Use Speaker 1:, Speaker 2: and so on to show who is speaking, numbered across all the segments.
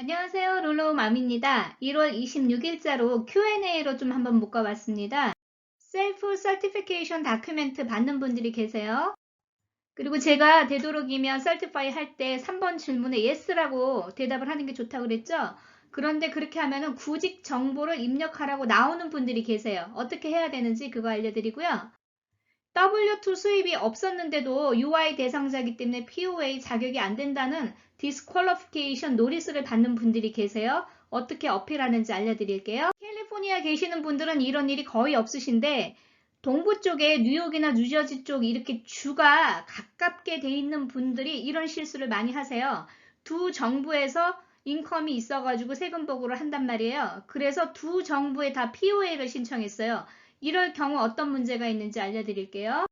Speaker 1: 안녕하세요. 룰루맘입니다. 1월 26일자로 Q&A로 좀 한번 묶어봤습니다. 셀프 서티피케이션 다큐멘트 받는 분들이 계세요. 그리고 제가 되도록이면 서티파이 할 때 3번 질문에 yes라고 대답을 하는 게 좋다고 그랬죠? 그런데 그렇게 하면은 구직 정보를 입력하라고 나오는 분들이 계세요. 어떻게 해야 되는지 그거 알려드리고요. W2 수입이 없었는데도 UI 대상자이기 때문에 POA 자격이 안 된다는 디스퀄리피케이션 노리스를 받는 분들이 계세요. 어떻게 어필하는지 알려드릴게요. 캘리포니아 계시는 분들은 이런 일이 거의 없으신데 동부 쪽에 뉴욕이나 뉴저지 쪽 이렇게 주가 가깝게 돼 있는 분들이 이런 실수를 많이 하세요. 두 정부에서 인컴이 있어가지고 세금 보고를 한단 말이에요. 그래서 두 정부에 다 POA를 신청했어요. 이럴 경우 어떤 문제가 있는지 알려드릴게요.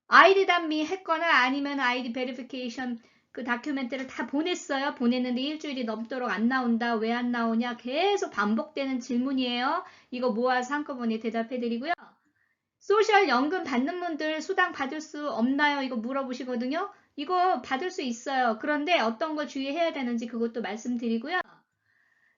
Speaker 1: 아이디.미 했거나 아니면 아이디 베리피케이션 그 다큐멘트를 다 보냈어요. 보냈는데 일주일이 넘도록 안 나온다. 왜 안 나오냐? 계속 반복되는 질문이에요. 이거 모아서 한꺼번에 대답해드리고요. 소셜 연금 받는 분들 수당 받을 수 없나요? 이거 물어보시거든요. 이거 받을 수 있어요. 그런데 어떤 걸 주의해야 되는지 그것도 말씀드리고요.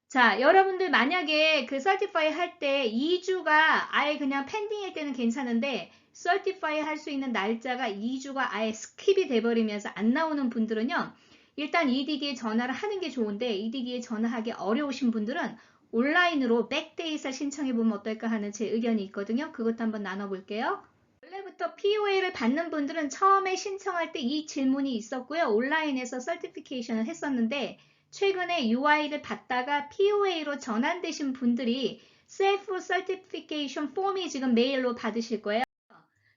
Speaker 1: 자, 여러분들 만약에 그 서티파이 할 때 2주가 아예 그냥 펜딩일 때는 괜찮은데 서티파이 할 수 있는 날짜가 2주가 아예 스킵이 돼버리면서 안 나오는 분들은요. 일단 EDD에 전화를 하는 게 좋은데 EDD에 전화하기 어려우신 분들은 온라인으로 백데이터 신청해보면 어떨까 하는 제 의견이 있거든요. 그것도 한번 나눠볼게요. 원래부터 POA를 받는 분들은 처음에 신청할 때 이 질문이 있었고요. 온라인에서 서티피케이션을 했었는데 최근에 UI를 받다가 POA로 전환되신 분들이 셀프 서티피케이션 폼이 지금 메일로 받으실 거예요.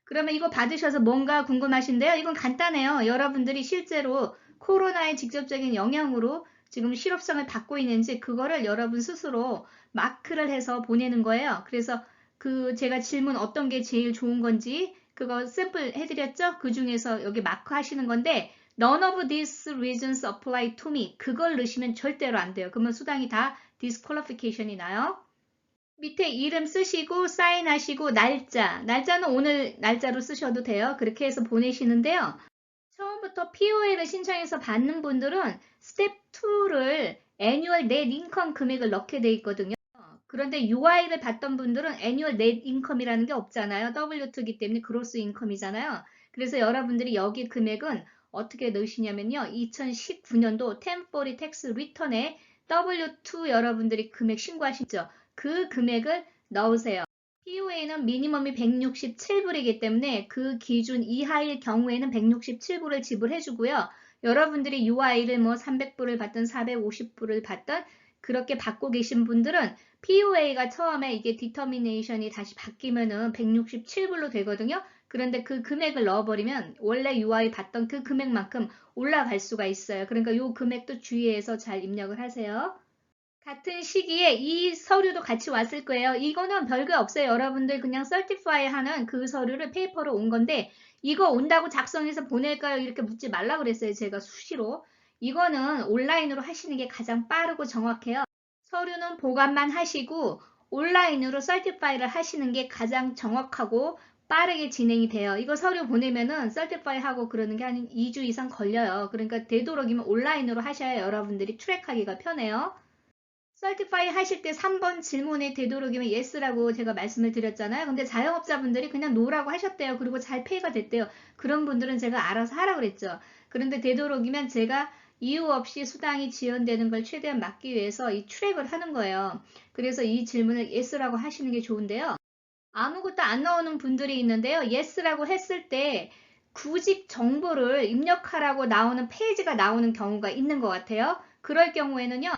Speaker 1: 그러면 이거 받으셔서 뭔가 궁금하신데요. 이건 간단해요. 여러분들이 실제로 코로나의 직접적인 영향으로 지금 실업성을 받고 있는지 그거를 여러분 스스로 마크를 해서 보내는 거예요. 그래서 그 제가 질문 어떤 게 제일 좋은 건지 그거 샘플 해드렸죠? 그 중에서 여기 마크 하시는 건데 None of these reasons apply to me. 그걸 넣으시면 절대로 안 돼요. 그러면 수당이 다 disqualification이 나요. 밑에 이름 쓰시고 사인하시고 날짜는 오늘 날짜로 쓰셔도 돼요. 그렇게 해서 보내시는데요. 처음부터 POA를 신청해서 받는 분들은 스텝 2를 애뉴얼 넷 인컴 금액을 넣게 돼 있거든요. 그런데 UI를 받던 분들은 애뉴얼 넷 인컴이라는 게 없잖아요. W2이기 때문에 그로스 인컴이잖아요. 그래서 여러분들이 여기 금액은 어떻게 넣으시냐면요. 2019년도 템포리 텍스 리턴에 W2 여러분들이 금액 신고하시죠. 그 금액을 넣으세요. POA는 미니멈이 167불이기 때문에 그 기준 이하일 경우에는 167불을 지불해주고요. 여러분들이 UI를 뭐 300불을 받든 450불을 받든 그렇게 받고 계신 분들은 POA가 처음에 이게 디터미네이션이 다시 바뀌면은 167불로 되거든요. 그런데 그 금액을 넣어버리면 원래 UI 받던 그 금액만큼 올라갈 수가 있어요. 그러니까 이 금액도 주의해서 잘 입력을 하세요. 같은 시기에 이 서류도 같이 왔을 거예요. 이거는 별거 없어요. 여러분들 그냥 설티파이 하는 그 서류를 페이퍼로 온 건데 이거 온다고 작성해서 보낼까요? 이렇게 묻지 말라 그랬어요. 제가 수시로. 이거는 온라인으로 하시는 게 가장 빠르고 정확해요. 서류는 보관만 하시고 온라인으로 설티파이를 하시는 게 가장 정확하고 빠르게 진행이 돼요. 이거 서류 보내면은 설티파이 하고 그러는 게 한 2주 이상 걸려요. 그러니까 되도록이면 온라인으로 하셔야 여러분들이 트랙하기가 편해요. 설티파이 하실 때 3번 질문에 되도록이면 yes라고 제가 말씀을 드렸잖아요. 근데 자영업자분들이 그냥 no라고 하셨대요. 그리고 잘 페이가 됐대요. 그런 분들은 제가 알아서 하라고 그랬죠. 그런데 되도록이면 제가 이유 없이 수당이 지연되는 걸 최대한 막기 위해서 이 트랙을 하는 거예요. 그래서 이 질문을 yes라고 하시는 게 좋은데요. 아무것도 안 나오는 분들이 있는데요. yes라고 했을 때 구직 정보를 입력하라고 나오는 페이지가 나오는 경우가 있는 것 같아요. 그럴 경우에는요.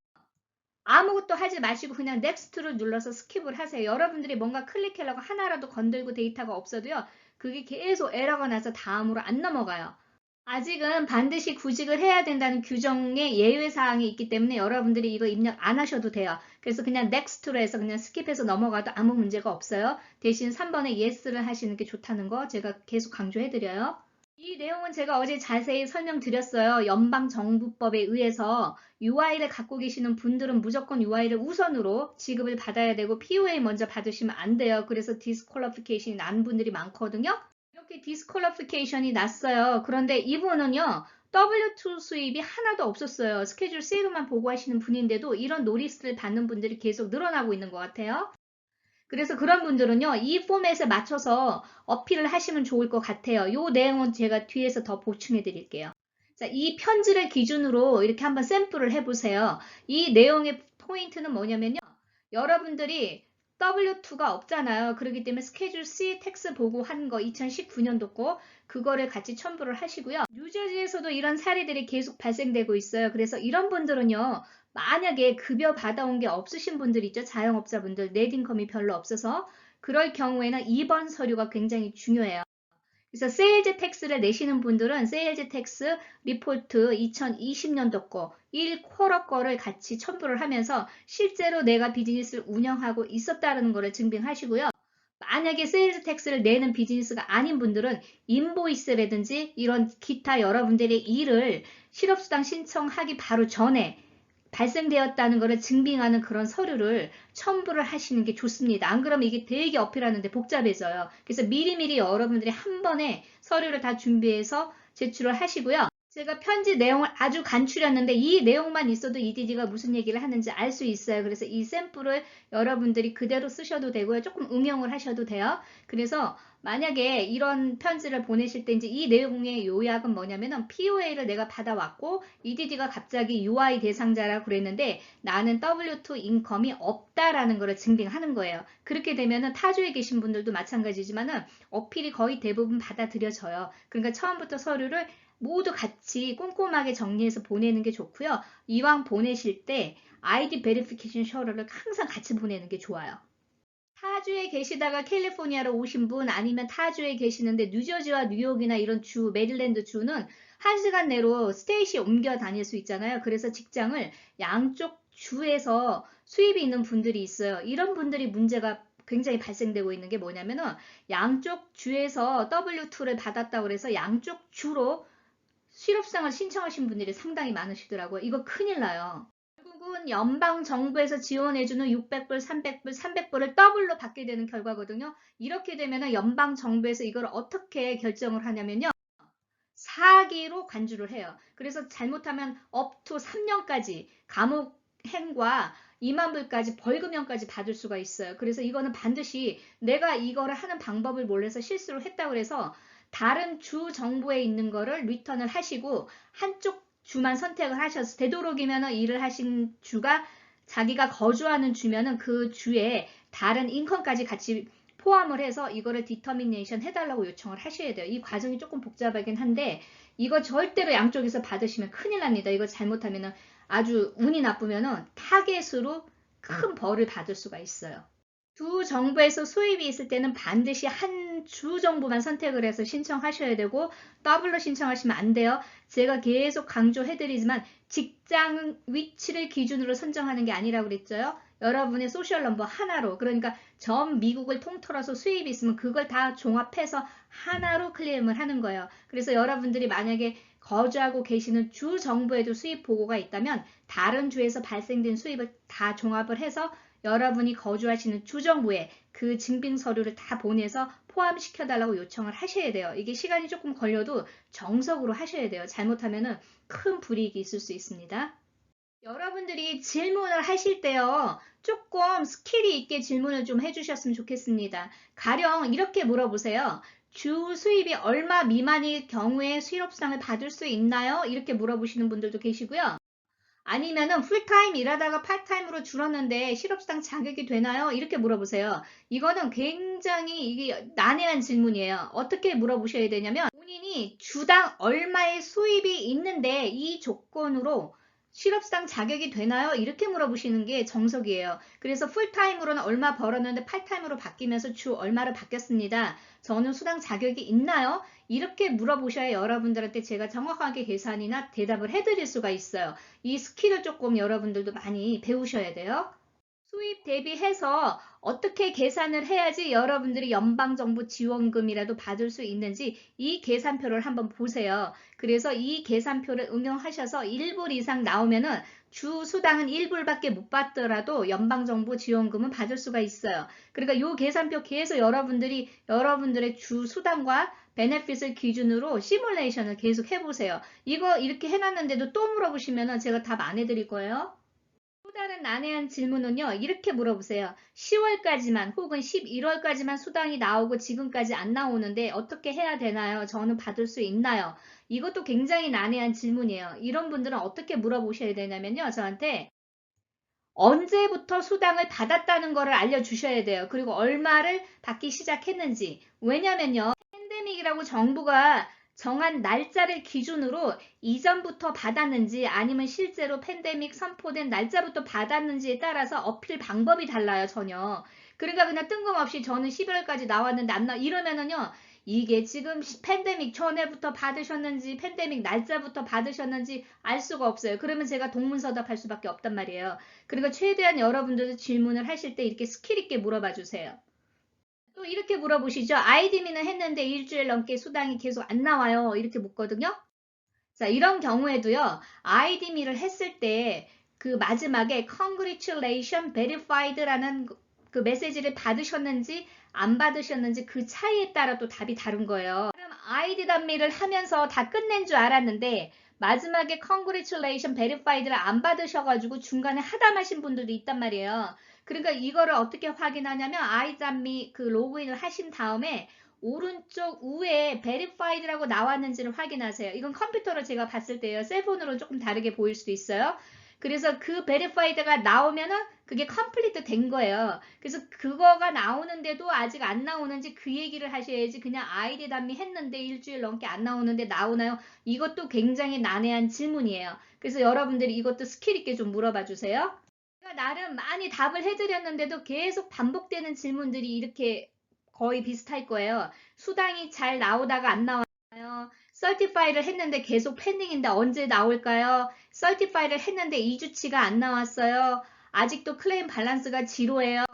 Speaker 1: 아무것도 하지 마시고 그냥 넥스트를 눌러서 스킵을 하세요. 여러분들이 뭔가 클릭하려고 하나라도 건들고 데이터가 없어도요. 그게 계속 에러가 나서 다음으로 안 넘어가요. 아직은 반드시 구직을 해야 된다는 규정의 예외사항이 있기 때문에 여러분들이 이거 입력 안 하셔도 돼요. 그래서 그냥 넥스트로 해서 그냥 스킵해서 넘어가도 아무 문제가 없어요. 대신 3번에 yes를 하시는 게 좋다는 거 제가 계속 강조해드려요. 이 내용은 제가 어제 자세히 설명드렸어요. 연방정부법에 의해서 UI를 갖고 계시는 분들은 무조건 UI를 우선으로 지급을 받아야 되고 POA 먼저 받으시면 안 돼요. 그래서 디스퀄리피케이션이 난 분들이 많거든요. 이렇게 디스퀄리피케이션이 났어요. 그런데 이분은요. W2 수입이 하나도 없었어요. 스케줄 C로만 보고 하시는 분인데도 이런 노리스를 받는 분들이 계속 늘어나고 있는 것 같아요. 그래서 그런 분들은요, 이 포맷에 맞춰서 어필을 하시면 좋을 것 같아요. 요 내용은 제가 뒤에서 더 보충해 드릴게요. 자, 이 편지를 기준으로 이렇게 한번 샘플을 해보세요. 이 내용의 포인트는 뭐냐면요. 여러분들이 W2가 없잖아요. 그렇기 때문에 스케줄 C 텍스 보고 한 거 2019년도 거 그거를 같이 첨부를 하시고요. 뉴저지에서도 이런 사례들이 계속 발생되고 있어요. 그래서 이런 분들은요. 만약에 급여 받아온 게 없으신 분들 있죠. 자영업자분들 넷 인컴이 별로 없어서 그럴 경우에는 2번 서류가 굉장히 중요해요. 그래서 세일즈 텍스를 내시는 분들은 세일즈 텍스 리포트 2020년도 거 1쿼터 거를 같이 첨부를 하면서 실제로 내가 비즈니스를 운영하고 있었다는 것을 증빙하시고요. 만약에 세일즈 텍스를 내는 비즈니스가 아닌 분들은 인보이스라든지 이런 기타 여러분들의 일을 실업수당 신청하기 바로 전에 발생되었다는 것을 증빙하는 그런 서류를 첨부를 하시는 게 좋습니다. 안 그러면 이게 되게 어필하는데 복잡해져요. 그래서 미리미리 여러분들이 한 번에 서류를 다 준비해서 제출을 하시고요. 제가 편지 내용을 아주 간추렸는데 이 내용만 있어도 EDD가 무슨 얘기를 하는지 알 수 있어요. 그래서 이 샘플을 여러분들이 그대로 쓰셔도 되고요. 조금 응용을 하셔도 돼요. 그래서 만약에 이런 편지를 보내실 때 이제 이 내용의 요약은 뭐냐면은 POA를 내가 받아왔고 EDD가 갑자기 UI 대상자라고 그랬는데 나는 W2 인컴이 없다라는 것을 증빙하는 거예요. 그렇게 되면은 타주에 계신 분들도 마찬가지지만은 어필이 거의 대부분 받아들여져요. 그러니까 처음부터 서류를 모두 같이 꼼꼼하게 정리해서 보내는 게 좋고요. 이왕 보내실 때 아이디 베리피케이션 셔러를 항상 같이 보내는 게 좋아요. 타주에 계시다가 캘리포니아로 오신 분 아니면 타주에 계시는데 뉴저지와 뉴욕이나 이런 주, 메릴랜드 주는 1시간 내로 스테이시 옮겨 다닐 수 있잖아요. 그래서 직장을 양쪽 주에서 수입이 있는 분들이 있어요. 이런 분들이 문제가 굉장히 발생되고 있는 게 뭐냐면은 양쪽 주에서 W2를 받았다고 해서 양쪽 주로 실업상을 신청하신 분들이 상당히 많으시더라고요. 이거 큰일 나요. 결국은 연방정부에서 지원해주는 600불, 300불, 300불을 더블로 받게 되는 결과거든요. 이렇게 되면 연방정부에서 이걸 어떻게 결정을 하냐면요. 사기로 간주를 해요. 그래서 잘못하면 업투 3년까지 감옥행과 2만 불까지 벌금형까지 받을 수가 있어요. 그래서 이거는 반드시 내가 이거를 하는 방법을 몰라서 실수를 했다고 해서 다른 주 정부에 있는 거를 리턴을 하시고 한쪽 주만 선택을 하셔서 되도록이면 일을 하신 주가 자기가 거주하는 주면은 그 주에 다른 인컴까지 같이 포함을 해서 이거를 디터미네이션 해달라고 요청을 하셔야 돼요. 이 과정이 조금 복잡하긴 한데 이거 절대로 양쪽에서 받으시면 큰일 납니다. 이거 잘못하면 아주 운이 나쁘면 타겟으로 큰 벌을 받을 수가 있어요. 두 정부에서 수입이 있을 때는 반드시 한 주 정부만 선택을 해서 신청하셔야 되고 더블로 신청하시면 안 돼요. 제가 계속 강조해드리지만 직장 위치를 기준으로 선정하는 게 아니라고 그랬죠. 여러분의 소셜 넘버 하나로 그러니까 전 미국을 통틀어서 수입이 있으면 그걸 다 종합해서 하나로 클레임을 하는 거예요. 그래서 여러분들이 만약에 거주하고 계시는 주 정부에도 수입 보고가 있다면 다른 주에서 발생된 수입을 다 종합을 해서 여러분이 거주하시는 주정부에 그 증빙 서류를 다 보내서 포함시켜달라고 요청을 하셔야 돼요. 이게 시간이 조금 걸려도 정석으로 하셔야 돼요. 잘못하면 큰 불이익이 있을 수 있습니다. 여러분들이 질문을 하실 때요. 조금 스킬이 있게 질문을 좀 해주셨으면 좋겠습니다. 가령 이렇게 물어보세요. 주 수입이 얼마 미만일 경우에 실업수당을 받을 수 있나요? 이렇게 물어보시는 분들도 계시고요. 아니면은 풀타임 일하다가 파타임으로 줄었는데 실업수당 자격이 되나요? 이렇게 물어보세요. 이거는 굉장히 이게 난해한 질문이에요. 어떻게 물어보셔야 되냐면 본인이 주당 얼마의 수입이 있는데 이 조건으로 실업수당 자격이 되나요? 이렇게 물어보시는 게 정석이에요. 그래서 풀타임으로는 얼마 벌었는데 파타임으로 바뀌면서 주 얼마를 받겠습니다. 저는 수당 자격이 있나요? 이렇게 물어보셔야 여러분들한테 제가 정확하게 계산이나 대답을 해드릴 수가 있어요. 이 스킬을 조금 여러분들도 많이 배우셔야 돼요. 수입 대비해서 어떻게 계산을 해야지 여러분들이 연방정부 지원금이라도 받을 수 있는지 이 계산표를 한번 보세요. 그래서 이 계산표를 응용하셔서 1불 이상 나오면은 주 수당은 1불밖에 못 받더라도 연방정부 지원금은 받을 수가 있어요. 그러니까 이 계산표 계속 여러분들이 여러분들의 주 수당과 베네핏을 기준으로 시뮬레이션을 계속 해보세요. 이거 이렇게 해놨는데도 또 물어보시면 제가 답 안 해드릴 거예요. 또 다른 난해한 질문은요. 이렇게 물어보세요. 10월까지만 혹은 11월까지만 수당이 나오고 지금까지 안 나오는데 어떻게 해야 되나요? 저는 받을 수 있나요? 이것도 굉장히 난해한 질문이에요. 이런 분들은 어떻게 물어보셔야 되냐면요. 저한테 언제부터 수당을 받았다는 거를 알려주셔야 돼요. 그리고 얼마를 받기 시작했는지. 왜냐면요. 팬데믹이라고 정부가 정한 날짜를 기준으로 이전부터 받았는지 아니면 실제로 팬데믹 선포된 날짜부터 받았는지에 따라서 어필 방법이 달라요. 전혀. 그러니까 그냥 뜬금없이 저는 11월까지 나왔는데 안 이러면은요. 이게 지금 팬데믹 전에부터 받으셨는지 팬데믹 날짜부터 받으셨는지 알 수가 없어요. 그러면 제가 동문서답할 수밖에 없단 말이에요. 그리고 최대한 여러분들도 질문을 하실 때 이렇게 스킬 있게 물어봐 주세요. 또 이렇게 물어보시죠. 아이디미는 했는데 일주일 넘게 수당이 계속 안 나와요. 이렇게 묻거든요. 자, 이런 경우에도요. 아이디미를 했을 때 그 마지막에 Congratulation Verified라는 그 메시지를 받으셨는지 안 받으셨는지 그 차이에 따라 또 답이 다른 거예요. 그럼 아이디 단미를 하면서 다 끝낸 줄 알았는데 마지막에 Congratulation Verified를 안 받으셔가지고 중간에 하담하신 분들도 있단 말이에요. 그러니까 이거를 어떻게 확인하냐면 아이디 단미 그 로그인을 하신 다음에 오른쪽 우에 Verified라고 나왔는지를 확인하세요. 이건 컴퓨터로 제가 봤을 때요. 셀폰으로 조금 다르게 보일 수도 있어요. 그래서 그 Verified가 나오면은 그게 컴플리트 된 거예요. 그래서 그거가 나오는데도 아직 안 나오는지 그 얘기를 하셔야지 그냥 아이디 단미 했는데 일주일 넘게 안 나오는데 나오나요? 이것도 굉장히 난해한 질문이에요. 그래서 여러분들이 이것도 스킬 있게 좀 물어봐 주세요. 제가 나름 많이 답을 해드렸는데도 계속 반복되는 질문들이 이렇게 거의 비슷할 거예요. 수당이 잘 나오다가 안 나와요. 설티파이를 했는데 계속 펜딩인데 언제 나올까요? 설티파이를 했는데 2주치가 안 나왔어요. 아직도 클레임 밸런스가 지로예요.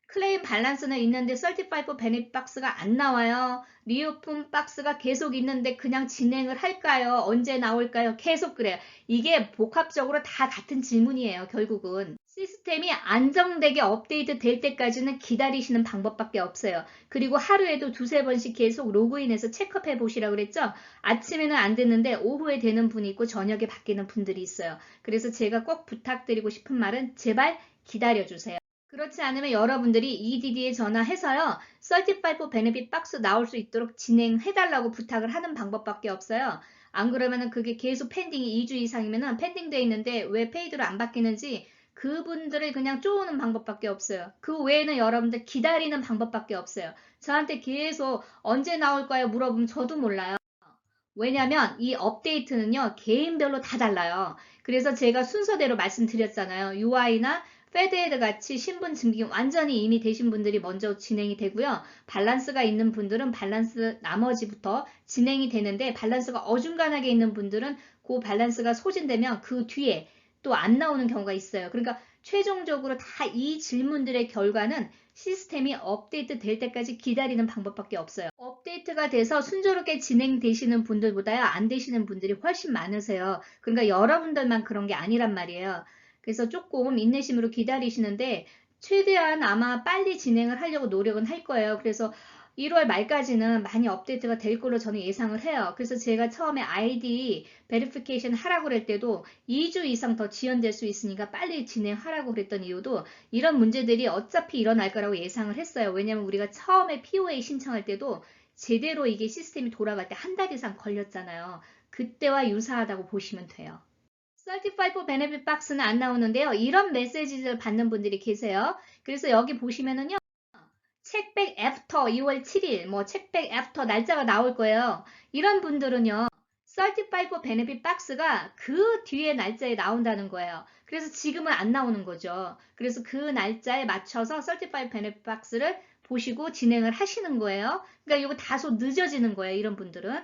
Speaker 1: 클레임 밸런스는 있는데 설티파이 포 베네핏 박스가 안 나와요. 리오픈 박스가 계속 있는데 그냥 진행을 할까요? 언제 나올까요? 계속 그래요. 이게 복합적으로 다 같은 질문이에요. 결국은. 시스템이 안정되게 업데이트 될 때까지는 기다리시는 방법밖에 없어요. 그리고 하루에도 두세 번씩 계속 로그인해서 체크해 보시라고 그랬죠? 아침에는 안 되는데 오후에 되는 분이 있고 저녁에 바뀌는 분들이 있어요. 그래서 제가 꼭 부탁드리고 싶은 말은 제발 기다려주세요. 그렇지 않으면 여러분들이 EDD에 전화해서요. Certified for Benefit 박스 나올 수 있도록 진행해달라고 부탁을 하는 방법밖에 없어요. 안 그러면은 그게 계속 펜딩이 2주 이상이면은 펜딩돼 있는데 왜 페이드로 안 바뀌는지 그분들을 그냥 쪼우는 방법밖에 없어요. 그 외에는 여러분들 기다리는 방법밖에 없어요. 저한테 계속 언제 나올까요? 물어보면 저도 몰라요. 왜냐면 이 업데이트는요, 개인별로 다 달라요. 그래서 제가 순서대로 말씀드렸잖아요. UI나 페드헤드 같이 신분 증빙 완전히 이미 되신 분들이 먼저 진행이 되고요. 밸런스가 있는 분들은 밸런스 나머지부터 진행이 되는데 밸런스가 어중간하게 있는 분들은 그 밸런스가 소진되면 그 뒤에 또 안 나오는 경우가 있어요. 그러니까 최종적으로 다 이 질문들의 결과는 시스템이 업데이트 될 때까지 기다리는 방법밖에 없어요. 업데이트가 돼서 순조롭게 진행되시는 분들보다요, 안 되시는 분들이 훨씬 많으세요. 그러니까 여러분들만 그런 게 아니란 말이에요. 그래서 조금 인내심으로 기다리시는데 최대한 아마 빨리 진행을 하려고 노력은 할 거예요. 그래서 1월 말까지는 많이 업데이트가 될 걸로 저는 예상을 해요. 그래서 제가 처음에 아이디 베리피케이션 하라고 그럴 때도 2주 이상 더 지연될 수 있으니까 빨리 진행하라고 그랬던 이유도 이런 문제들이 어차피 일어날 거라고 예상을 했어요. 왜냐면 우리가 처음에 POA 신청할 때도 제대로 이게 시스템이 돌아갈 때 한 달 이상 걸렸잖아요. 그때와 유사하다고 보시면 돼요. Certified for Benefit 박스는 안 나오는데요. 이런 메시지를 받는 분들이 계세요. 그래서 여기 보시면은요. 책백 애프터 2월 7일, 뭐 책백 애프터 날짜가 나올 거예요. 이런 분들은요. Certified for Benefit 박스가 그 뒤에 날짜에 나온다는 거예요. 그래서 지금은 안 나오는 거죠. 그래서 그 날짜에 맞춰서 Certified Benefit 박스를 보시고 진행을 하시는 거예요. 그러니까 이거 다소 늦어지는 거예요. 이런 분들은.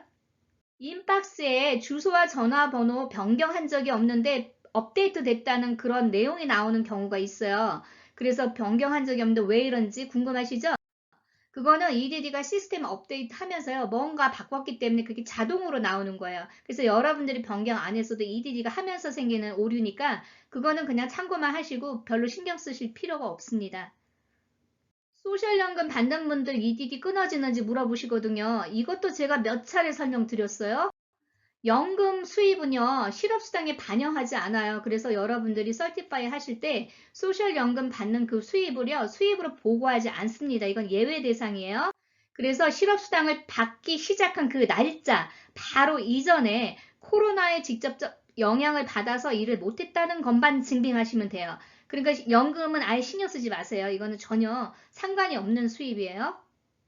Speaker 1: 인박스에 주소와 전화번호 변경한 적이 없는데 업데이트 됐다는 그런 내용이 나오는 경우가 있어요. 그래서 변경한 적이 없는데 왜 이런지 궁금하시죠? 그거는 EDD가 시스템 업데이트 하면서요. 뭔가 바꿨기 때문에 그게 자동으로 나오는 거예요. 그래서 여러분들이 변경 안 했어도 EDD가 하면서 생기는 오류니까 그거는 그냥 참고만 하시고 별로 신경 쓰실 필요가 없습니다. 소셜연금 받는 분들 EDD 끊어지는지 물어보시거든요. 이것도 제가 몇 차례 설명드렸어요. 연금 수입은요, 실업수당에 반영하지 않아요. 그래서 여러분들이 설티파이 하실 때 소셜연금 받는 그 수입을요, 수입으로 보고하지 않습니다. 이건 예외 대상이에요. 그래서 실업수당을 받기 시작한 그 날짜, 바로 이전에 코로나에 직접적 영향을 받아서 일을 못했다는 것만 증빙하시면 돼요. 그러니까 연금은 아예 신경 쓰지 마세요. 이거는 전혀 상관이 없는 수입이에요.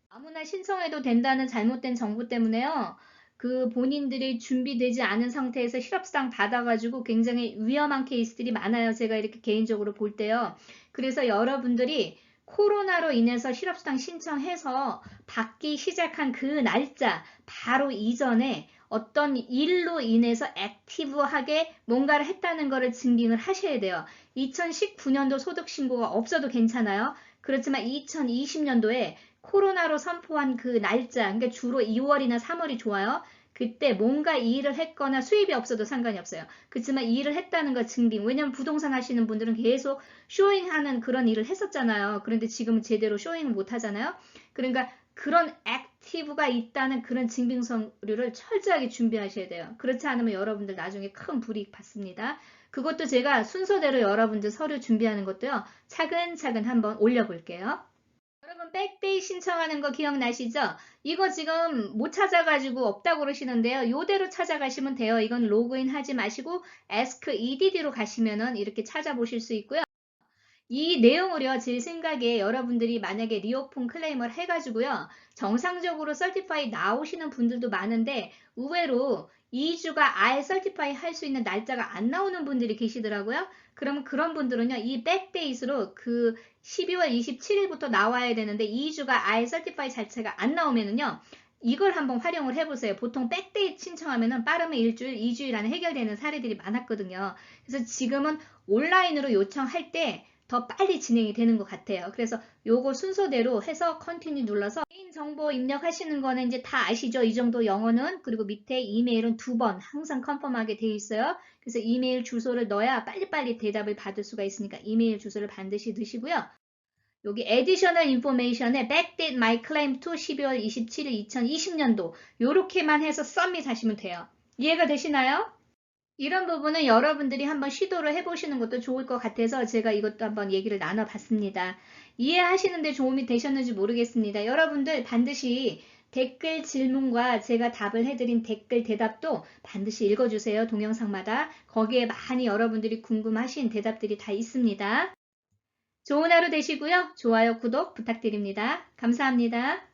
Speaker 1: 아무나 신청해도 된다는 잘못된 정보 때문에요. 그 본인들이 준비되지 않은 상태에서 실업수당 받아가지고 굉장히 위험한 케이스들이 많아요. 제가 이렇게 개인적으로 볼 때요. 그래서 여러분들이 코로나로 인해서 실업수당 신청해서 받기 시작한 그 날짜 바로 이전에 어떤 일로 인해서 액티브하게 뭔가를 했다는 것을 증빙을 하셔야 돼요. 2019년도 소득신고가 없어도 괜찮아요. 그렇지만 2020년도에 코로나로 선포한 그 날짜, 그러니까 주로 2월이나 3월이 좋아요. 그때 뭔가 일을 했거나 수입이 없어도 상관이 없어요. 그렇지만 일을 했다는 거 증빙. 왜냐면 부동산 하시는 분들은 계속 쇼잉하는 그런 일을 했었잖아요. 그런데 지금은 제대로 쇼잉을 못 하잖아요. 그러니까 그런 액티브가 있다는 그런 증빙 서류를 철저하게 준비하셔야 돼요. 그렇지 않으면 여러분들 나중에 큰 불이익 받습니다. 그것도 제가 순서대로 여러분들 서류 준비하는 것도요. 차근차근 한번 올려볼게요. 여러분 백데이 신청하는 거 기억나시죠? 이거 지금 못 찾아가지고 없다고 그러시는데요. 요대로 찾아가시면 돼요. 이건 로그인 하지 마시고 Ask EDD로 가시면은 이렇게 찾아보실 수 있고요. 이 내용을요, 제 생각에 여러분들이 만약에 리오픈 클레임을 해가지고요, 정상적으로 설티파이 나오시는 분들도 많은데, 의외로 2주가 아예 설티파이 할 수 있는 날짜가 안 나오는 분들이 계시더라고요. 그럼 그런 분들은요, 이 백데이스로 그 12월 27일부터 나와야 되는데, 2주가 아예 설티파이 자체가 안 나오면은요, 이걸 한번 활용을 해보세요. 보통 백데이 신청하면은 빠르면 일주일, 2주일 안에 해결되는 사례들이 많았거든요. 그래서 지금은 온라인으로 요청할 때 더 빨리 진행이 되는 것 같아요. 그래서 요거 순서대로 해서 컨티뉴 눌러서 개인정보 입력하시는 거는 이제 다 아시죠? 이 정도 영어는. 그리고 밑에 이메일은 2번 항상 컨펌하게 되어 있어요. 그래서 이메일 주소를 넣어야 빨리빨리 대답을 받을 수가 있으니까 이메일 주소를 반드시 넣으시고요. 여기 additional information에 backdate my claim to 12월 27일 2020년도 요렇게만 해서 submit 하시면 돼요. 이해가 되시나요? 이런 부분은 여러분들이 한번 시도를 해보시는 것도 좋을 것 같아서 제가 이것도 한번 얘기를 나눠봤습니다. 이해하시는데 도움이 되셨는지 모르겠습니다. 여러분들 반드시 댓글 질문과 제가 답을 해드린 댓글 대답도 반드시 읽어주세요. 동영상마다. 거기에 많이 여러분들이 궁금하신 대답들이 다 있습니다. 좋은 하루 되시고요. 좋아요, 구독 부탁드립니다. 감사합니다.